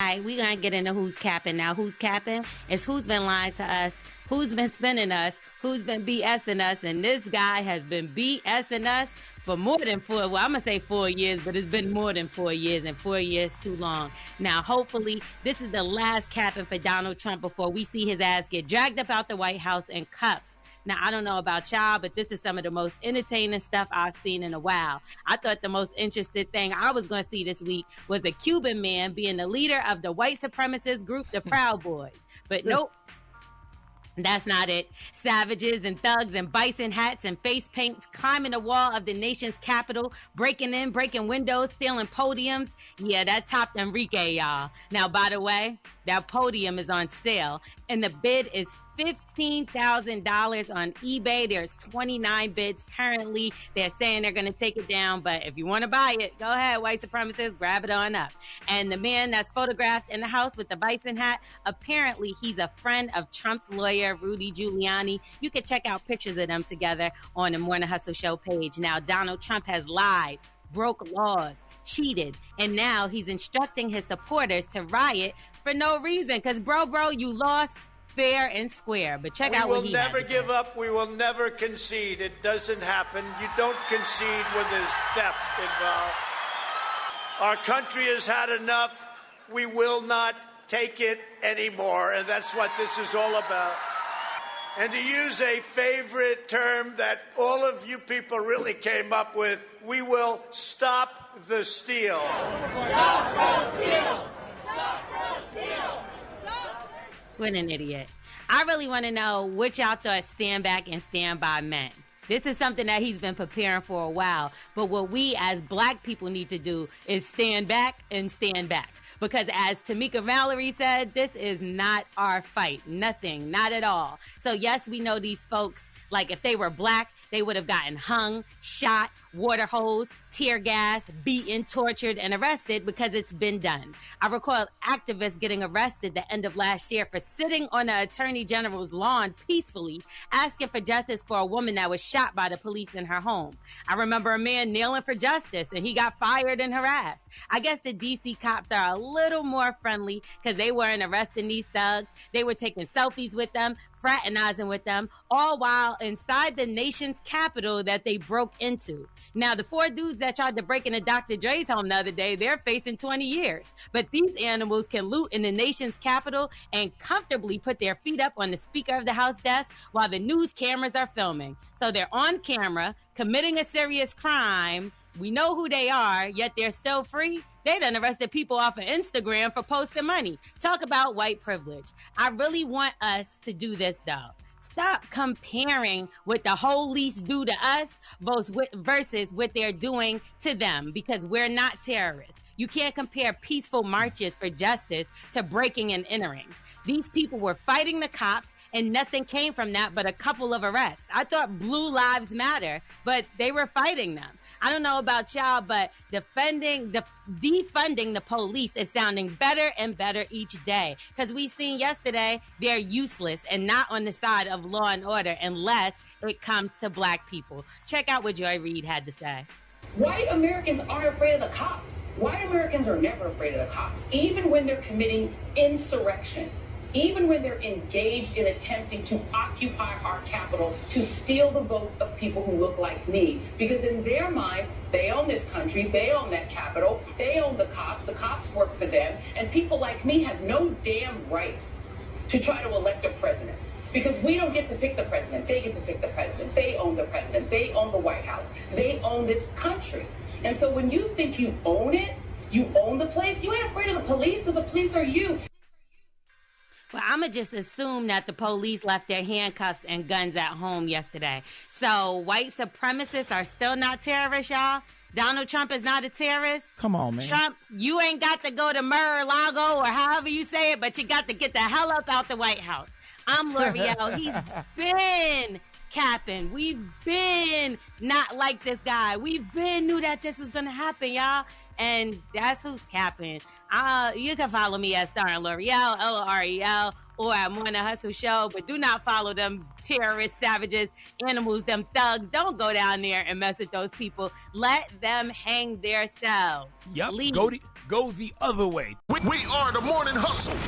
All right, we're going to get into who's capping now. Who's capping is who's been lying to us, who's been spinning us, who's been BSing us, and this guy has been BSing us for more than I'm going to say 4 years, but it's been more than 4 years, and 4 years too long. Now, hopefully, this is the last capping for Donald Trump before we see his ass get dragged up out the White House in cuffs. Now, I don't know about y'all, but this is some of the most entertaining stuff I've seen in a while. I thought the most interesting thing I was going to see this week was a Cuban man being the leader of the white supremacist group, the Proud Boys. But nope. That's not it. Savages and thugs and bison hats and face paints climbing the wall of the nation's capital, breaking windows, stealing podiums. Yeah, that topped Enrique, y'all. Now, by the way, that podium is on sale, and the bid is $15,000 on eBay. There's 29 bids currently. They're saying they're going to take it down, but if you want to buy it, go ahead, white supremacists, grab it on up. And the man that's photographed in the house with the bison hat, apparently he's a friend of Trump's lawyer, Rudy Giuliani. You can check out pictures of them together on the Morning Hustle Show page. Now, Donald Trump has lied, broke laws, cheated, and now he's instructing his supporters to riot for no reason. Because, bro, you lost fair and square. But check out what he has to say. We will never give up. We will never concede. It doesn't happen. You don't concede when there's theft involved. Our country has had enough. We will not take it anymore. And that's what this is all about. And to use a favorite term that all of you people really came up with, we will stop the steal. Stop the steal! Stop the steal! What an idiot. I really want to know what y'all thought stand back and stand by meant. This is something that he's been preparing for a while. But what we as black people need to do is stand back and stand back. Because as Tamika Mallory said, this is not our fight. Nothing. Not at all. So yes, we know these folks, like if they were black, they would have gotten hung, shot, water hose, tear gas, beaten, tortured, and arrested because it's been done. I recall activists getting arrested the end of last year for sitting on the attorney general's lawn peacefully, asking for justice for a woman that was shot by the police in her home. I remember a man kneeling for justice and he got fired and harassed. I guess the D.C. cops are a little more friendly because they weren't arresting these thugs. They were taking selfies with them, fraternizing with them, all while inside the nation's capital that they broke into. Now, the 4 dudes that tried to break into Dr. Dre's home the other day, they're facing 20 years. But these animals can loot in the nation's capital and comfortably put their feet up on the Speaker of the House desk while the news cameras are filming. So they're on camera, committing a serious crime. We know who they are, yet they're still free. They done arrested people off of Instagram for posting money. Talk about white privilege. I really want us to do this, though. Stop comparing what the police do to us versus what they're doing to them, because we're not terrorists. You can't compare peaceful marches for justice to breaking and entering. These people were fighting the cops, and nothing came from that but a couple of arrests. I thought Blue Lives Matter, but they were fighting them. I don't know about y'all, but defunding the police is sounding better and better each day. Because we seen yesterday they're useless and not on the side of law and order unless it comes to black people. Check out what Joy Reid had to say. White Americans aren't afraid of the cops. White Americans are never afraid of the cops, even when they're committing insurrection. Even when they're engaged in attempting to occupy our capital, to steal the votes of people who look like me. Because in their minds, they own this country, they own that capital, they own the cops work for them, and people like me have no damn right to try to elect a president. Because we don't get to pick the president, they get to pick the president. They own the president, they own the White House, they own this country. And so when you think you own it, you own the place, you ain't afraid of the police, because the police are you. Well, I'm going to just assume that the police left their handcuffs and guns at home yesterday. So white supremacists are still not terrorists, y'all? Donald Trump is not a terrorist? Come on, man. Trump, you ain't got to go to Mar-a-Lago or however you say it, but you got to get the hell up out the White House. I'm L'Oreal. He's been capping. We've been not like this guy. We've been knew that this was going to happen, y'all. And that's who's capping. You can follow me at Star and L'Oreal, L-O-R-E-L, or at Morning Hustle Show, but do not follow them terrorists, savages, animals, them thugs. Don't go down there and mess with those people. Let them hang themselves. Yep. go the other way. We are the Morning Hustle.